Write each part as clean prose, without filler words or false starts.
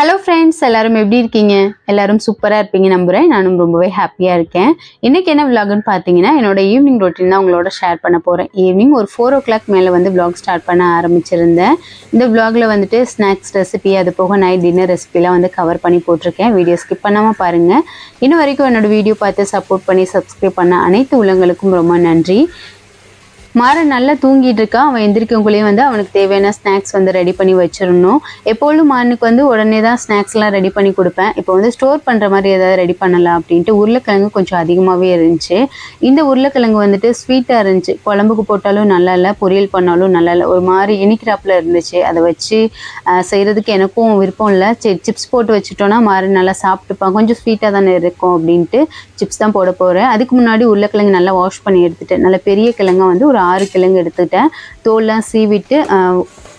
Hello friends, எல்லாரும் எப்படி இருக்கீங்க? எல்லாரும் சூப்பரா இருப்பீங்க நம்புறேன். நானும் ரொம்பவே ஹாப்பியா இருக்கேன். இன்னைக்கு என்ன vlogனு பாத்தீங்கன்னா என்னோட ஈவினிங் ரொட்டீன் தான் உங்களோட ஷேர் பண்ண போறேன். ஈவினிங் ஒரு 4 o'clock மேல வந்து vlog ஸ்டார்ட் பண்ண ஆரம்பிச்சிருந்தேன். இந்த vlogல வந்துட்டு ஸ்நாக்ஸ் ரெசிபி அது போக நைட் டின்னர் ரெசிபிலாம் வந்து கவர் பண்ணி போட்டுருக்கேன். வீடியோ ஸ்கிப் பண்ணாம பாருங்க. இன்ன வரைக்கும் என்னோட வீடியோ பார்த்து சப்போர்ட் பண்ணி சப்ஸ்கிரைப் பண்ண அனைத்து உள்ளங்களுக்கும் ரொம்ப நன்றி. மாறன் நல்லா தூங்கிட்டு இருக்கான். அவன் எந்திரிக்கக்குள்ளேயே வந்து அவனுக்கு தேவையான ஸ்நாக்ஸ் வந்து ரெடி பண்ணி வச்சிடணும். எப்பொழுதும் மாறனுக்கு வந்து உடனே தான் ஸ்நாக்ஸ்லாம் ரெடி பண்ணி கொடுப்பேன். இப்போ வந்து ஸ்டோர் பண்ணுற மாதிரி ஏதாவது ரெடி பண்ணலாம் அப்படின்ட்டு உருளைக்கிழங்கு கொஞ்சம் அதிகமாகவே இருந்துச்சு. இந்த உருளைக்கிழங்கு வந்துட்டு ஸ்வீட்டாக இருந்துச்சு. குழம்புக்கு போட்டாலும் நல்லா இல்லை, பொரியல் பண்ணாலும் நல்லா இல்லை, ஒரு மாதிரி இனிக்கிறாப்பில் இருந்துச்சு. அதை வச்சு செய்கிறதுக்கு எனக்கும் விருப்பம் இல்லை. சரி சிப்ஸ் போட்டு வச்சுட்டோன்னா மாறன் நல்லா சாப்பிட்டுப்பான், கொஞ்சம் ஸ்வீட்டாக தானே இருக்கும் அப்படின்ட்டு சிப்ஸ் தான் போட போகிறேன். அதுக்கு முன்னாடி உருளைக்கிழங்கு நல்லா வாஷ் பண்ணி எடுத்துட்டேன். நல்ல பெரிய கிழங்கா வந்து ஒரு 6 கிழங்கு எடுத்துக்கிட்டேன். தோல்லாம் சீவிட்டு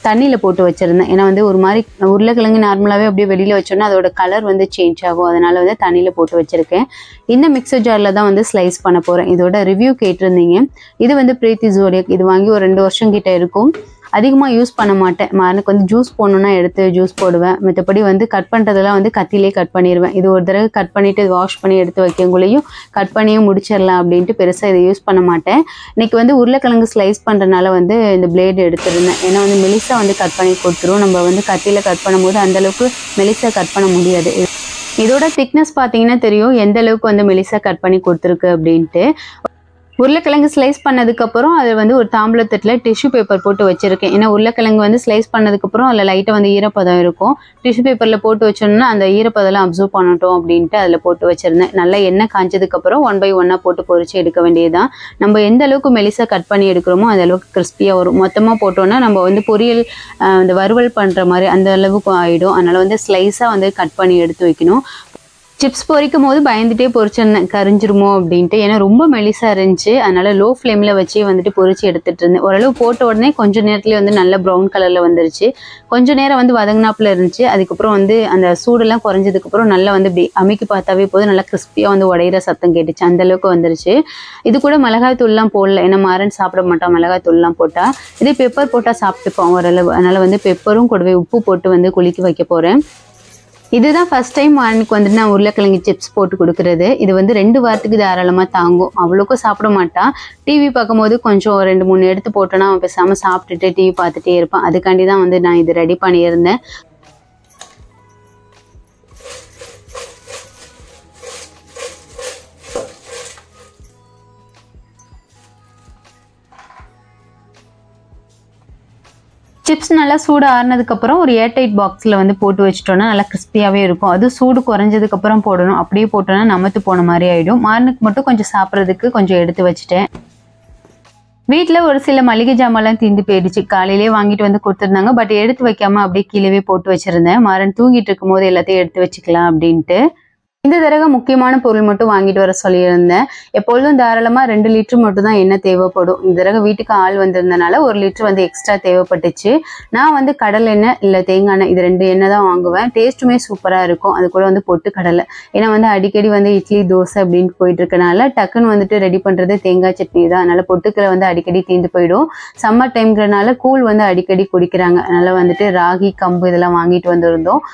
தண்ணியில் போட்டு வச்சுருந்தேன். ஏன்னா வந்து ஒரு மாதிரி உருளைக்கிழங்கு நார்மலாகவே அப்படியே வெளியில் வச்சோன்னா அதோட கலர் வந்து சேஞ்ச் ஆகும். அதனால் வந்து தண்ணியில் போட்டு வச்சுருக்கேன். இந்த மிக்சர் ஜாரில் தான் வந்து ஸ்லைஸ் பண்ண போகிறேன். இதோட ரிவ்யூ கேட்டிருந்தீங்க. இது வந்து பிரீத்தி ஜோடியாக். இது வாங்கி ஒரு 2 வருஷம் கிட்ட இருக்கும். அதிகமாக யூஸ் பண்ண மாட்டேன். மாறனுக்கு வந்து ஜூஸ் போடணுன்னா எடுத்து ஜூஸ் போடுவேன். மற்றபடி வந்து கட் பண்ணுறதெல்லாம் வந்து கத்திலே கட் பண்ணிடுவேன். இது ஒரு தடவை கட் பண்ணிவிட்டு வாஷ் பண்ணி எடுத்து வைக்கக்குள்ளேயும் கட் பண்ணியும் முடிச்சிடலாம் அப்படின்ட்டு பெருசாக இதை யூஸ் பண்ண மாட்டேன். இன்றைக்கி வந்து உருளைக்கிழங்கு ஸ்லைஸ் பண்ணுறதுனால வந்து இந்த பிளேடு எடுத்துருந்தேன். ஏன்னா வந்து மெலிசா வந்து கட் பண்ணி கொடுத்துரும். நம்ம வந்து கத்தியில் கட் பண்ணும்போது அந்தளவுக்கு மெலிசா கட் பண்ண முடியாது. இதோட திக்னஸ் பார்த்தீங்கன்னா தெரியும் எந்த அளவுக்கு வந்து மெலிசா கட் பண்ணி கொடுத்துருக்கு அப்படின்ட்டு. உருளைக்கிழங்கு ஸ்லைஸ் பண்ணதுக்கப்புறம் அதை வந்து ஒரு தாம்பூலத்தட்டில் டிஷ்யூ பேப்பர் போட்டு வச்சுருக்கேன். ஏன்னா உருளைக்கிழங்கு வந்து ஸ்லைஸ் பண்ணதுக்கப்புறம் அதில் லைட்டாக வந்து ஈரப்பதம் இருக்கும். டிஷ்யூ பேப்பரில் போட்டு வச்சோம்னா அந்த ஈரப்பதெல்லாம் அப்சர்வ் பண்ணட்டும் அப்படின்ட்டு அதில் போட்டு வச்சுருந்தேன். நல்லா எண்ணெய் காய்ச்சதுக்கப்புறம் 1 by 1 போட்டு பொரிச்சு எடுக்க வேண்டியதுதான். நம்ம எந்த அளவுக்கு மெலிசா கட் பண்ணி எடுக்கிறோமோ அந்த அளவுக்கு கிறிஸ்பியாக வரும். மொத்தமாக போட்டோன்னா நம்ம வந்து பொரியல் இந்த வறுவல் பண்ணுற மாதிரி அந்த அளவுக்கு ஆகிடும். அதனால் வந்து ஸ்லைஸாக வந்து கட் பண்ணி எடுத்து வைக்கணும். சிப்ஸ் பொரிக்கும் போது பயந்துட்டே பொரிச்சிருந்தேன் கரிஞ்சிருமோ அப்படின்ட்டு. ஏன்னா ரொம்ப மெலிசா இருந்துச்சு. அதனால லோ ஃப்ளேமில் வச்சு வந்துட்டு பொரிச்சு எடுத்துட்டு இருந்தேன். ஓரளவு போட்ட உடனே கொஞ்சம் நேரத்துலேயே வந்து நல்ல ப்ரௌன் கலரில் வந்துருச்சு. கொஞ்சம் நேரம் வந்து வதங்கினாப்புல இருந்துச்சு. அதுக்கப்புறம் வந்து அந்த சூடெல்லாம் குறைஞ்சதுக்கப்புறம் நல்லா வந்து இப்படி அமைக்கி பார்த்தாவே போது நல்லா கிறிஸ்பியாக வந்து உடையிற சத்தம் கேட்டுச்சு. அந்தளவுக்கு வந்துருச்சு. இது கூட மிளகாய் தூள்லாம் போடல. ஏன்னா மாறன் சாப்பிட மாட்டான் மிளகாய் தூள்லாம் போட்டால். இதே பெப்பர் போட்டால் சாப்பிட்டுப்பான் ஓரளவு. அதனால் வந்து பெப்பரும் கூடவே உப்பு போட்டு வந்து குலுக்கி வைக்க போகிறேன். இதுதான் ஃபர்ஸ்ட் டைம் மாறனுக்கு வந்துட்டு நான் உருளைக்கிழங்கு சிப்ஸ் போட்டு கொடுக்குறது. இது வந்து 2 வாரத்துக்கு தாராளமாக தாங்கும். அவ்வளோக்கும் சாப்பிட மாட்டான். டிவி பார்க்கும்போது கொஞ்சம் 2-3 எடுத்து போட்டோன்னா அவன் பேசாமல் சாப்பிட்டுட்டு டிவி பார்த்துட்டே இருப்பான். அதுக்காண்டி தான் வந்து நான் இது ரெடி பண்ணியிருந்தேன். சிப்ஸ் நல்லா சூடு ஆறுனதுக்கப்புறம் ஒரு ஏர்டைட் பாக்ஸில் வந்து போட்டு வச்சிட்டோன்னா நல்லா கிறிஸ்பியாகவே இருக்கும். அது சூடு குறைஞ்சதுக்கப்புறம் போடணும். அப்படியே போட்டோன்னா நமத்து போன மாதிரி ஆகிடும். மாறனுக்கு மட்டும் கொஞ்சம் சாப்பிட்றதுக்கு கொஞ்சம் எடுத்து வச்சுட்டேன். வீட்டில் ஒரு சில மளிகை ஜாமான்லாம் தீர்ந்து போயிடுச்சு. காலையிலே வாங்கிட்டு வந்து கொடுத்துருந்தாங்க. பட் எடுத்து வைக்காமல் அப்படியே கீழே போட்டு வச்சுருந்தேன். மாறன் தூங்கிட்டு இருக்கும் போது எல்லாத்தையும் எடுத்து வச்சுக்கலாம் அப்படின்ட்டு. இந்த தடவை முக்கியமான பொருள் மட்டும் வாங்கிட்டு வர சொல்லியிருந்தேன். எப்பொழுதும் தாராளமாக 2 லிட்டர் மட்டும் தான் எண்ணெய் தேவைப்படும். இந்த தடவை வீட்டுக்கு ஆள் வந்திருந்தனால 1 லிட்டர் வந்து எக்ஸ்ட்ரா தேவைப்பட்டுச்சு. நான் வந்து கடலை எண்ணெய் இல்லை தேங்காய் எண்ணெய் இது 2 எண்ணெய் தான் வாங்குவேன். டேஸ்ட்டுமே சூப்பராக இருக்கும். அது கூட வந்து பொட்டு கடலை. ஏன்னா வந்து அடிக்கடி வந்து இட்லி தோசை அப்படின்னு போயிட்டு இருக்கனால டக்குன்னு வந்துட்டு ரெடி பண்ணுறது தேங்காய் சட்னி தான். அதனால் பொட்டுக்களை வந்து அடிக்கடி தீர்ந்து போயிடும். சம்மர் டைம்ங்கிறனால கூழ் வந்து அடிக்கடி குடிக்கிறாங்க. அதனால் வந்துட்டு ராகி கம்பு இதெல்லாம் வாங்கிட்டு வந்திருந்தோம்.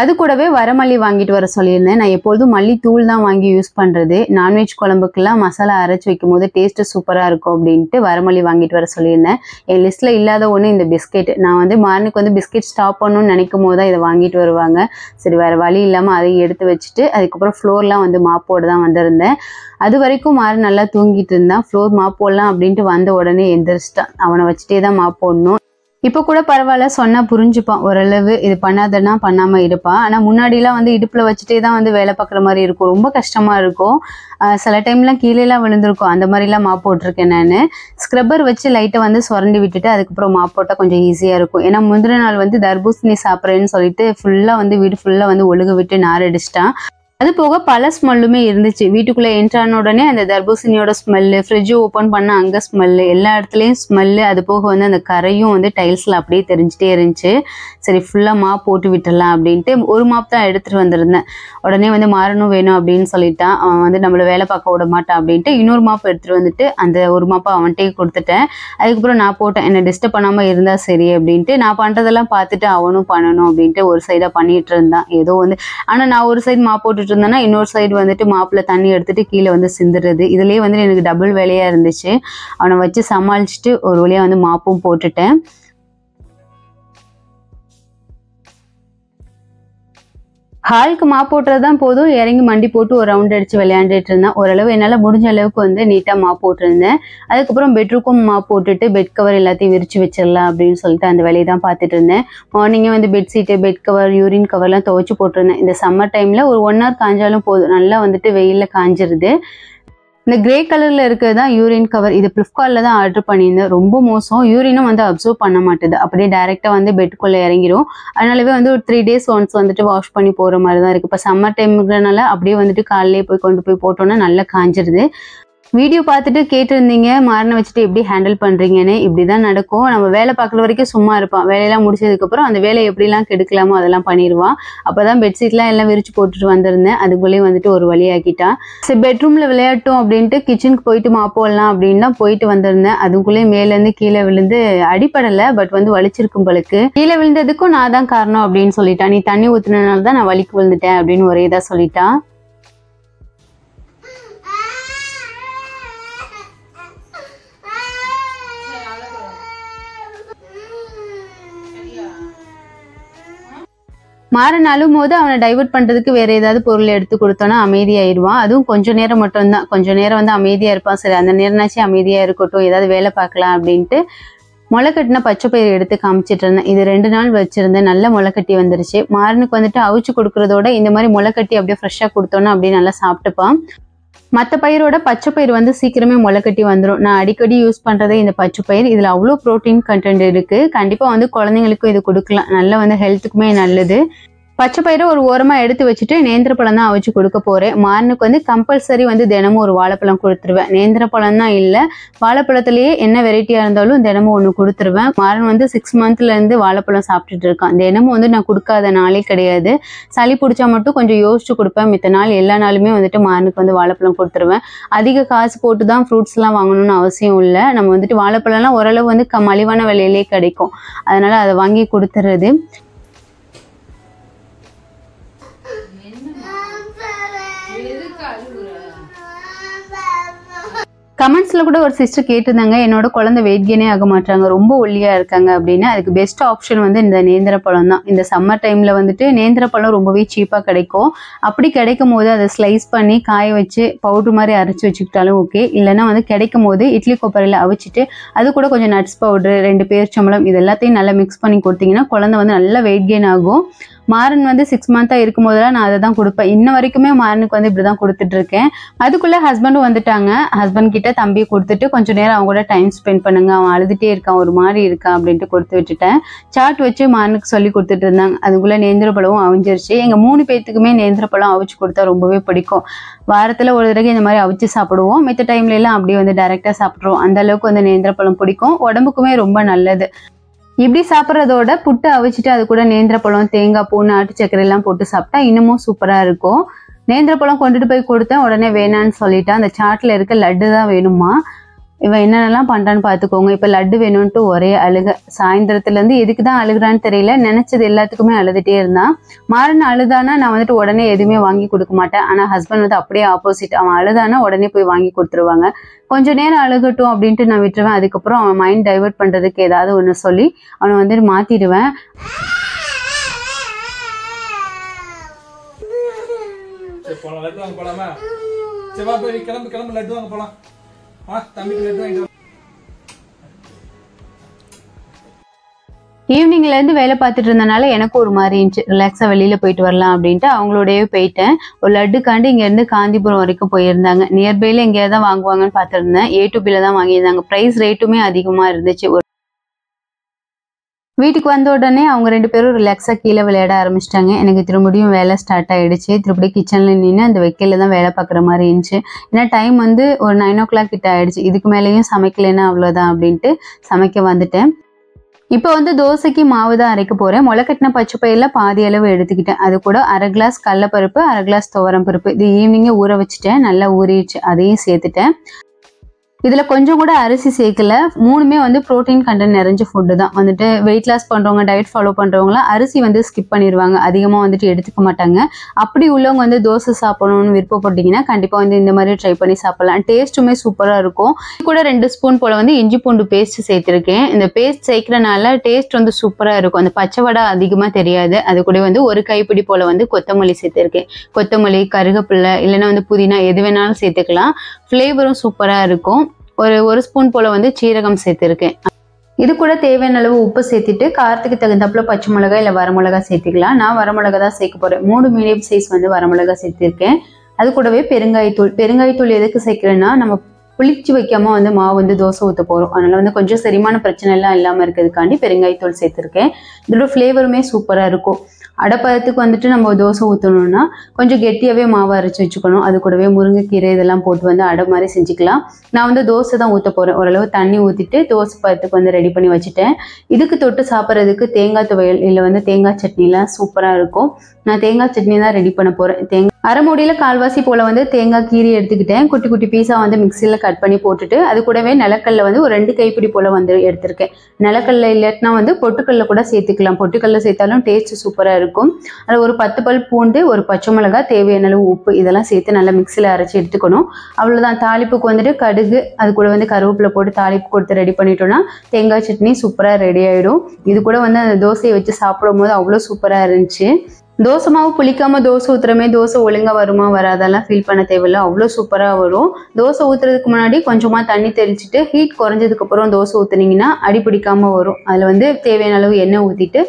அது கூடவே வரமல்லி வாங்கிட்டு வர சொல்லியிருந்தேன். நான் எப்பொழுதும் மல்லித்தூள் தான் வாங்கி யூஸ் பண்ணுறது. நான்வெஜ் குழம்புக்கெல்லாம் மசாலா அரைச்சி வைக்கும் போது டேஸ்ட்டு சூப்பராக இருக்கும் அப்படின்ட்டு வரமல்லி வாங்கிட்டு வர சொல்லியிருந்தேன். என் லிஸ்ட்டில் இல்லாத ஒன்று இந்த பிஸ்கெட். நான் வந்து மாறனுக்கு வந்து பிஸ்கெட் ஸ்டாப் பண்ணணும்னு நினைக்கும் போது தான் இதை வாங்கிட்டு வருவாங்க. சரி வேறு வழி இல்லாமல் அதை எடுத்து வச்சுட்டு அதுக்கப்புறம் ஃப்ளோர்லாம் வந்து மாப்போடு தான் வந்திருந்தேன். அது வரைக்கும் மாறன் நல்லா தூங்கிட்டு இருந்தான். ஃப்ளோர் மாப் போடலாம் அப்படின்ட்டு வந்த உடனே எந்திரிச்சிட்டான். அவனை வச்சுட்டே தான் மாப் போடணும். இப்போ கூட பரவாயில்ல, சொன்னால் புரிஞ்சுப்பான் ஓரளவு. இது பண்ணாதன்னா பண்ணாமல் இருப்பான். ஆனால் முன்னாடிலாம் வந்து இடுப்பில் வச்சுட்டே தான் வந்து வேலை பார்க்குற மாதிரி இருக்கும். ரொம்ப கஷ்டமாக இருக்கும். சில டைம்லாம் கீழேலாம் விழுந்திருக்கும். அந்த மாதிரிலாம் மாப் போட்டிருக்கேன் நான். ஸ்க்ரப்பர் வச்சு லைட்டை வந்து சுரண்டி விட்டுட்டு அதுக்கப்புறம் மாப் போட்டால் கொஞ்சம் ஈஸியாக இருக்கும். ஏன்னா முந்தின நாள் வந்து தர்பூசணி சாப்பிட்றேன்னு சொல்லிட்டு ஃபுல்லாக வந்து வீடு ஃபுல்லாக வந்து ஒழுக விட்டு நார் அடிச்சிட்டான். அது போக பல ஸ்மெல்லுமே இருந்துச்சு. வீட்டுக்குள்ள என்ட்ரான உடனே அந்த தர்பூசணியோட ஸ்மெல்லு, ஃப்ரிட்ஜ் ஓப்பன் பண்ண அங்க ஸ்மெல்லு, எல்லா இடத்துலயும் ஸ்மெல்லு. அது போக வந்து அந்த கரையும் வந்து டைல்ஸ்ல அப்படியே தெரிஞ்சுட்டே இருந்துச்சு. சரி ஃபுல்லா மாப் போட்டு விட்டுடலாம் அப்படின்ட்டு ஒரு மாப் தான் எடுத்துட்டு வந்திருந்தேன். உடனே வந்து மாறணும் வேணும் அப்படின்னு சொல்லிட்டான். அவன் வந்து நம்மள வேலை பார்க்க விட மாட்டான் அப்படின்ட்டு இன்னொரு மாப் எடுத்துட்டு வந்துட்டு அந்த ஒரு மாப்பை அவன்கிட்டே கொடுத்துட்டேன். அதுக்கப்புறம் நான் போட்டேன், என்னை டிஸ்டர்ப் பண்ணாம இருந்தா சரி அப்படின்ட்டு. நான் பண்றதெல்லாம் பார்த்துட்டு அவனும் பண்ணணும் அப்படின்ட்டு ஒரு சைடா பண்ணிட்டு இருந்தான். ஏதோ வந்து ஆனா நான் ஒரு சைடு மாப் போட்டுட்டு இருந்தேன்னா இன்னொரு சைடு வந்துட்டு மாப்புல தண்ணி எடுத்துட்டு கீழே வந்து சிந்துறது. இதுலயே வந்து எனக்கு டபுள் வேலையா இருந்துச்சு. அவனை வச்சு சமாளிச்சுட்டு ஒரு வழியா வந்து மாப்பும் போட்டுட்டேன். ஹாலுக்கு மாப் போட்டுறதுதான் போதும், இறங்கி மண்டி போட்டு ஒரு ரவுண்ட் அடிச்சு விளையாண்டுட்டு இருந்தேன். ஓரளவு என்னால முடிஞ்ச அளவுக்கு வந்து நீட்டா மாப் போட்டிருந்தேன். அதுக்கப்புறம் பெட்ரூக்கும் மாப் போட்டுட்டு பெட் கவர் எல்லாத்தையும் விரிச்சு வச்சிடலாம் அப்படின்னு சொல்லிட்டு அந்த வேலையை தான் பார்த்துட்டு இருந்தேன். மார்னிங்கே வந்து பெட்ஷீட்டு, பெட் கவர், யூரின் கவர்லாம் துவைச்சு போட்டிருந்தேன். இந்த சம்மர் டைம்ல ஒரு 1 hour காஞ்சாலும் போதும், நல்லா வந்துட்டு வெயில்ல காஞ்சிருது. இந்த கிரே கலர்ல இருக்கிறது தான் யூரின் கவர். இது பிளிப்கார்ட்ல தான் ஆர்டர் பண்ணியிருந்தேன். ரொம்ப மோசம், யூரினும் வந்து அப்சர்வ் பண்ண மாட்டேது, அப்படியே டைரக்டா வந்து பெட்டுக்குள்ள இறங்கிடும். அதனாலவே வந்து ஒரு 3 days ஒன்ஸ் வந்துட்டு வாஷ் பண்ணி போற மாதிரி தான் இருக்கு. இப்போ சம்மர் டைம்ங்கிறனால அப்படியே வந்துட்டு காலையிலே போய் கொண்டு போய் போட்டோன்னா நல்லா காஞ்சிருது. வீடியோ பார்த்துட்டு கேட்டிருந்தீங்க மாறனை வச்சுட்டு எப்படி ஹேண்டில் பண்ணுறீங்கன்னு. இப்படி தான் நடக்கும். நம்ம வேலை பார்க்குற வரைக்கும் சும்மா இருப்பான். வேலையெல்லாம் முடிச்சதுக்கப்புறம் அந்த வேலையை எப்படிலாம் கெடுக்கலாமோ அதெல்லாம் பண்ணிடுவான். அப்போ தான் பெட்ஷீட்லாம் எல்லாம் விரிச்சு போட்டுட்டு வந்திருந்தேன். அதுக்குள்ளேயே வந்துட்டு ஒரு வழியாக்கிட்டான். சரி பெட்ரூமில் விளையாட்டும் அப்படின்ட்டு கிச்சனுக்கு போயிட்டு மாப்போடலாம் அப்படின்னு தான் போயிட்டு வந்திருந்தேன். அதுக்குள்ளேயே மேலேருந்து கீழே விழுந்து அடிப்படலை, பட் வந்து வலிச்சிருக்கும் பழுக்கு. கீழே விழுந்ததுக்கும் நான் தான் காரணம் அப்படின்னு சொல்லிட்டான். நீ தண்ணி ஊற்றுனதுனால தான் நான் வலிக்கு விழுந்துட்டேன் அப்படின்னு ஒரே தான் சொல்லிட்டான். மாறனாலும் போது அவனை டைவர்ட் பண்றதுக்கு வேற ஏதாவது பொருள் எடுத்து கொடுத்தோன்னா அமைதியாயிருவான். அதுவும் கொஞ்ச நேரம் மட்டும்தான், கொஞ்ச நேரம் வந்து அமைதியா இருப்பான். சரி அந்த நேரம்னாச்சும் அமைதியா இருக்கட்டும், ஏதாவது வேலை பார்க்கலாம் அப்படின்ட்டு முளைக்கட்டின பச்சை பயிர் எடுத்து காமிச்சிட்டு இருந்தேன். இது 2 நாள் வச்சிருந்தேன், நல்ல முளைக்கட்டி வந்துருச்சு. மாறனுக்கு வந்துட்டு அவிச்சு கொடுக்கறதோட இந்த மாதிரி முளைக்கட்டி அப்படியே ஃப்ரெஷ்ஷா கொடுத்தோன்னா அப்படியே நல்லா சாப்பிட்டுப்பான். மற்ற பயிரோட பச்சை பயிர் வந்து சீக்கிரமே முளைக்கட்டி வந்துடும். நான் அடிக்கடி யூஸ் பண்ணுறதே இந்த பச்சை பயிர். இதில் அவ்வளோ ப்ரோட்டீன் கண்டென்ட் இருக்குது. கண்டிப்பாக வந்து குழந்தைங்களுக்கும் இது கொடுக்கலாம், நல்லா வந்து ஹெல்த்துக்குமே நல்லது. பச்சை பயிரை ஒரு ஓரமாக எடுத்து வச்சுட்டு நேந்திர பழம் தான் அவிச்சு கொடுக்க போகிறேன். மாறனுக்கு வந்து கம்பல்சரி வந்து தினமும் ஒரு வாழைப்பழம் கொடுத்துருவேன். நேந்திர பழம் தான் இல்லை, வாழைப்பழத்துலேயே என்ன வெரைட்டியாக இருந்தாலும் தினமும் ஒன்று கொடுத்துருவேன். மாறன் வந்து 6 monthsலேருந்து வாழைப்பழம் சாப்பிட்டுட்டு இருக்கான். தினமும் வந்து நான் கொடுக்காத நாளே கிடையாது. சளி பிடிச்சா மட்டும் கொஞ்சம் யோசிச்சு கொடுப்பேன். மித்த நாள் எல்லா நாளுமே வந்துட்டு மாறனுக்கு வந்து வாழைப்பழம் கொடுத்துருவேன். அதிக காசு போட்டு தான் ஃப்ரூட்ஸ்லாம் வாங்கணும்னு அவசியம் இல்லை. நம்ம வந்துட்டு வாழைப்பழம்லாம் ஓரளவு வந்து மலிவான விலையிலே கிடைக்கும், அதனால அதை வாங்கி கொடுத்துறது. கமெண்ட்ஸ்ல கூட ஒரு சிஸ்டர் கேட்டிருந்தாங்க, என்னோட குழந்தை வெயிட் கெயினே ஆக மாட்டாங்க, ரொம்ப ஒல்லியா இருக்காங்க அப்படின்னு. அதுக்கு பெஸ்ட் ஆப்ஷன் வந்து இந்த நேந்திர பழம் தான். இந்த சம்மர் டைம்ல வந்துட்டு நேந்திர பழம் ரொம்பவே சீப்பா கிடைக்கும். அப்படி கிடைக்கும் போது அதை ஸ்லைஸ் பண்ணி காய வச்சு பவுடர் மாதிரி அரைச்சி வச்சுக்கிட்டாலும் ஓகே. இல்லைன்னா வந்து கிடைக்கும் போது இட்லி கொப்பரையில் அவிச்சிட்டு அது கூட கொஞ்சம் நட்ஸ் பவுடர், 2 பேரிச்சம்பழம் இது எல்லாத்தையும் நல்லா மிக்ஸ் பண்ணி கொடுத்தீங்கன்னா குழந்தை வந்து நல்லா வெயிட் கெயின் ஆகும். மாறன் வந்து 6 months இருக்கும் போதெல்லாம் நான் அதை தான் கொடுப்பேன். இன்ன வரைக்குமே மாறனுக்கு வந்து இப்படி தான் கொடுத்துட்டு இருக்கேன். அதுக்குள்ள ஹஸ்பண்டும் வந்துட்டாங்க. ஹஸ்பண்ட் கிட்ட தம்பியை கொடுத்துட்டு கொஞ்சம் நேரம் அவங்க கூட டைம் ஸ்பெண்ட் பண்ணுங்க, அவன் அழுதுட்டே இருக்கான், ஒரு மாதிரி இருக்கான் அப்படின்ட்டு கொடுத்து விட்டுட்டேன். சாட் வச்சு மாறனுக்கு சொல்லி கொடுத்துட்டு இருந்தாங்க. அதுக்குள்ள நேந்திர பழமும் அவிஞ்சிருச்சு. எங்க 3 பேத்துக்குமே நேந்திர பழம் அவிச்சு கொடுத்தா ரொம்பவே பிடிக்கும். வாரத்துல ஒரு தடவை இந்த மாதிரி அவிச்சு சாப்பிடுவோம். மித்த டைம்ல எல்லாம் அப்படியே வந்து டைரக்டா சாப்பிடுவோம். அந்த அளவுக்கு வந்து நேந்திர பழம் பிடிக்கும், உடம்புக்குமே ரொம்ப நல்லது. இப்படி சாப்பிட்றதோட புட்டு அவிச்சிட்டு அது கூட நேந்திர பழம், தேங்காய் பூ, நாட்டு சர்க்கரை எல்லாம் போட்டு சாப்பிட்டா இன்னமும் சூப்பரா இருக்கும். நேந்திர பழம் கொண்டுட்டு போய் கொடுத்தேன். உடனே வேணான்னு சொல்லிட்டான். அந்த சாட்ல இருக்க லட்டு தான் வேணுமா. இவன் என்னென்னலாம் பண்றான்னு பார்த்துக்கோங்க. இப்போ லட்டு வேணும்ன்ட்டு ஒரே அழுக. சாயந்தரத்துலேருந்து எதுக்கு தான் அழுகுறான்னு தெரியல, நினைச்சது எல்லாத்துக்குமே அழுதுட்டே இருந்தான். மாறன் அழுதானா நான் வந்துட்டு உடனே எதுவுமே வாங்கி கொடுக்க மாட்டேன். ஆனால் ஹஸ்பண்ட் வந்து அப்படியே ஆப்போசிட். அவன் அழுதானா உடனே போய் வாங்கி கொடுத்துருவாங்க. கொஞ்சம் நேரம் அழுகட்டும் அப்படின்ட்டு நான் விட்டுருவேன். அதுக்கப்புறம் அவன் மைண்ட் டைவர்ட் பண்ணுறதுக்கு ஏதாவது ஒன்று சொல்லி அவனை வந்துட்டு மாற்றிடுவேன். ஈவினிங்ல இருந்து வேலை பார்த்துட்டு இருந்தனால எனக்கு ஒரு மாதிரி இருந்துச்சு, ரிலாக்ஸா வெளியில போயிட்டு வரலாம் அப்படின்ட்டு அவங்களோடய போயிட்டேன். ஒரு லட்டுக்காண்டு இங்க இருந்து காந்திபுரம் வரைக்கும் போயிருந்தாங்க. நியர்பைல எங்கேயாவது தான் வாங்குவாங்கன்னு பார்த்துருந்தேன். A to B தான் வாங்கியிருந்தாங்க. பிரைஸ் ரேட்டுமே அதிகமா இருந்துச்சு. வீட்டுக்கு வந்த உடனே அவங்க 2 பேரும் ரிலாக்ஸாக கீழே விளையாட ஆரம்பிச்சிட்டாங்க. எனக்கு திரும்பியும் வேலை ஸ்டார்ட் ஆகிடுச்சு. திருப்படி கிச்சனில் நின்று அந்த வெக்கையில் தான் வேலை பார்க்குற மாதிரி இருந்துச்சு. ஏன்னா டைம் வந்து ஒரு 9 o'clock கிட்ட ஆகிடுச்சு. இதுக்கு மேலேயும் சமைக்கலைன்னா அவ்வளோதான் அப்படின்ட்டு சமைக்க வந்துட்டேன். இப்போ வந்து தோசைக்கு மாவு தான் அரைக்க போகிறேன். முளைக்கட்டின பச்சை பயிரில் பாதி அளவு எடுத்துக்கிட்டேன். அது கூட 1/2 கிளாஸ் கடலைப்பருப்பு, 1/2 கிளாஸ் துவரம் பருப்பு இது ஈவினிங்கே ஊற வச்சுட்டேன். நல்லா ஊறிடுச்சு, அதையும் சேர்த்துட்டேன். இதில் கொஞ்சம் கூட அரிசி சேர்க்கல. 3மே வந்து ப்ரோட்டீன் கண்டென்ட் நிறைஞ்ச ஃபுட்டு தான். வந்துட்டு வெயிட் லாஸ் பண்ணுறவங்க, டயட் ஃபாலோ பண்ணுறவங்களாம் அரிசி வந்து ஸ்கிப் பண்ணிடுவாங்க, அதிகமாக வந்துட்டு எடுத்துக்க மாட்டாங்க. அப்படி உள்ளவங்க வந்து தோசை சாப்பிடணும்னு விருப்பப்பட்டீங்கன்னா கண்டிப்பாக வந்து இந்த மாதிரி ட்ரை பண்ணி சாப்பிடலாம். டேஸ்ட்டுமே சூப்பராக இருக்கும். கூட 2 ஸ்பூன் போல் வந்து இஞ்சி பூண்டு பேஸ்ட் சேர்த்துருக்கேன். இந்த பேஸ்ட் சேர்க்கறனால டேஸ்ட் வந்து சூப்பராக இருக்கும். அந்த பச்சை வடை அதிகமாக தெரியாது. அது கூட வந்து ஒரு கைப்பிடி போல் வந்து கொத்தமல்லி சேர்த்துருக்கேன். கொத்தமல்லி, கருவேப்பிலை இல்லைன்னா வந்து புதினா எது வேணாலும் சேர்த்துக்கலாம். ஃப்ளேவரும் சூப்பராக இருக்கும். ஒரு ஸ்பூன் போல் வந்து சீரகம் சேர்த்துருக்கேன். இது கூட தேவையான அளவு உப்பு சேர்த்துட்டு காரத்துக்கு தகுந்தாப்புல பச்சை மிளகாய் இல்லை வரமிளகா சேர்த்துக்கலாம். நான் வரமிளகா தான் சேர்க்க போகிறேன். 3 மீடியம் சைஸ் வந்து வரமிளகா சேர்த்துருக்கேன். அது கூடவே பெருங்காயத்தூள் எதுக்கு சேர்க்குறேன்னா நம்ம புளிச்சு வைக்காம வந்து மாவு வந்து தோசை ஊற்ற போகிறோம். அதனால வந்து கொஞ்சம் செரிமான பிரச்சனை எல்லாம் இல்லாமல் இருக்கிறதுக்காண்டி பெருங்காயத்தூள் சேர்த்துருக்கேன். இதோட ஃப்ளேவருமே சூப்பராக இருக்கும். அடைப்பதத்துக்கு வந்துட்டு நம்ம தோசை ஊற்றணும்னா கொஞ்சம் கெட்டியாகவே மாவு அரைச்சி வச்சுக்கணும். அது கூடவே முருங்கைக்கீரை இதெல்லாம் போட்டு வந்து அடை மாதிரி செஞ்சுக்கலாம். நான் வந்து தோசை தான் ஊற்ற போகிறேன். ஓரளவு தண்ணி ஊற்றிட்டு தோசை பதத்துக்கு வந்து ரெடி பண்ணி வச்சுட்டேன். இதுக்கு தொட்டு சாப்பிட்றதுக்கு தேங்காய் துவையல் இல்லை வந்து தேங்காய் சட்னிலாம் சூப்பராக இருக்கும். நான் தேங்காய் சட்னி தான் ரெடி பண்ண போகிறேன். அரை மூடியில் கால்வாசி போல் வந்து தேங்காய் கீரி எடுத்துக்கிட்டேன். குட்டி குட்டி பீஸாக வந்து மிக்சியில் கட் பண்ணி போட்டுட்டு அது கூடவே நிலக்கல்ல வந்து ஒரு 2 கைப்பிடி போல் வந்து எடுத்திருக்கேன். நிலக்கல்ல இல்லைன்னா வந்து பொட்டுக்கல்ல கூட சேர்த்துக்கலாம். பொட்டுக்கல்ல சேர்த்தாலும் டேஸ்ட் சூப்பராக இருக்கும். அதில் ஒரு 10 பல் பூண்டு, ஒரு பச்சை மிளகாய், தேவையான அளவு உப்பு இதெல்லாம் சேர்த்து நல்லா மிக்சியில் அரைச்சி எடுத்துக்கணும். அவ்வளோதான். தாளிப்புக்கு வந்துட்டு கடுகு அது கூட வந்து கருவேப்பிலை போட்டு தாளிப்பு கொடுத்து ரெடி பண்ணிட்டோம்னா தேங்காய் சட்னி சூப்பராக ரெடி ஆகிடும். இது கூட வந்து அந்த தோசையை வச்சு சாப்பிடும் போது அவ்வளோ சூப்பராக இருந்துச்சு. தோசை மாவு புளிக்காம தோசை ஊற்றுறமே தோசை ஒழுங்காக வருமா வராதெல்லாம் ஃபீல் பண்ண தேவையில்லை, அவ்வளோ சூப்பராக வரும். தோசை ஊற்றுறதுக்கு முன்னாடி கொஞ்சமாக தண்ணி தெளிச்சுட்டு ஹீட் குறைஞ்சதுக்கப்புறம் தோசை ஊற்றுனீங்கன்னா அடி பிடிக்காமல் வரும். அதில் வந்து தேவையான அளவு எண்ணெய் ஊற்றிட்டு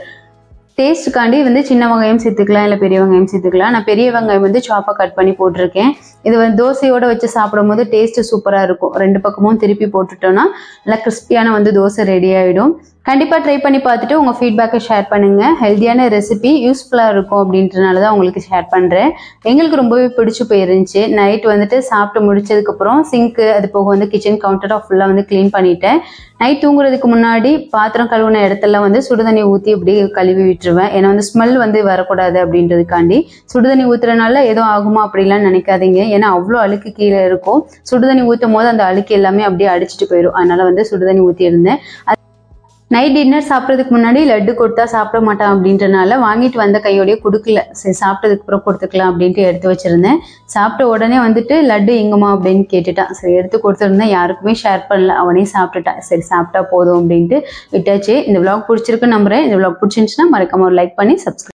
டேஸ்ட்டுக்காண்டி வந்து சின்ன வெங்காயம் சேர்த்துக்கலாம் இல்லை பெரிய வெங்காயம் சேர்த்துக்கலாம். நான் பெரிய வெங்காயம் வந்து சாப்பாக கட் பண்ணி போட்டிருக்கேன். இது வந்து தோசையோடு வச்சு சாப்பிடும் போது டேஸ்ட்டு சூப்பராக இருக்கும். 2 பக்கமும் திருப்பி போட்டுட்டோன்னா நல்லா கிறிஸ்பியான வந்து தோசை ரெடி ஆகிடும். கண்டிப்பாக ட்ரை பண்ணி பார்த்துட்டு உங்கள் ஃபீட்பேக்கை ஷேர் பண்ணுங்கள். ஹெல்த்தியான ரெசிபி யூஸ்ஃபுல்லாக இருக்கும் அப்படின்றனால தான் உங்களுக்கு ஷேர் பண்ணுறேன். எங்களுக்கு ரொம்பவே பிடிச்சி போயிருந்துச்சு. நைட் வந்துட்டு சாப்பிட்டு முடிச்சதுக்கப்புறம் சிங்க்கு அது போக வந்து கிச்சன் கவுண்டரை ஃபுல்லாக வந்து க்ளீன் பண்ணிட்டேன். நைட் தூங்குறதுக்கு முன்னாடி பாத்திரம் கழுவுன இடத்துல வந்து சுடுதண்ணி ஊற்றி இப்படி கழுவி விட்டுருவேன். ஏன்னா வந்து ஸ்மெல் வந்து வரக்கூடாது அப்படின்றதுக்காண்டி. சுடுதண்ணி ஊற்றுறதுனால ஏதோ ஆகுமா அப்படிலாம் நினைக்காதீங்க. ஏன்னா அவ்வளோ அழுக்கு கீழே இருக்கும். சுடுதண்ணி ஊற்றும் போது அந்த அழுக்கு எல்லாமே அப்படியே அடிச்சுட்டு போயிடும். அதனால வந்து சுடுதண்ணி ஊற்றியிருந்தேன். நைட் டின்னர் சாப்பிட்றதுக்கு முன்னாடி லட்டு கொடுத்தா சாப்பிட மாட்டான் அப்படின்றனால வாங்கிட்டு வந்த கையோடய கொடுக்கல. சரி சாப்பிட்டதுக்கு அப்புறம் கொடுத்துக்கலாம் அப்படின்ட்டு எடுத்து வச்சுருந்தேன். சாப்பிட்ட உடனே வந்துட்டு லட்டு எங்கம்மா அப்படின்னு கேட்டுட்டான். சரி எடுத்து கொடுத்துருந்தேன். யாருக்குமே ஷேர் பண்ணல, அவனே சாப்பிட்டுட்டான். சரி சாப்பிட்டா போதும் அப்படின்ட்டு விட்டாச்சு. இந்த விளாக் பிடிச்சிருக்குன்னு நம்புறேன். இந்த விளாக் பிடிச்சிருந்துச்சுன்னா மறக்காம ஒரு லைக் பண்ணி சப்ஸ்கிரைப்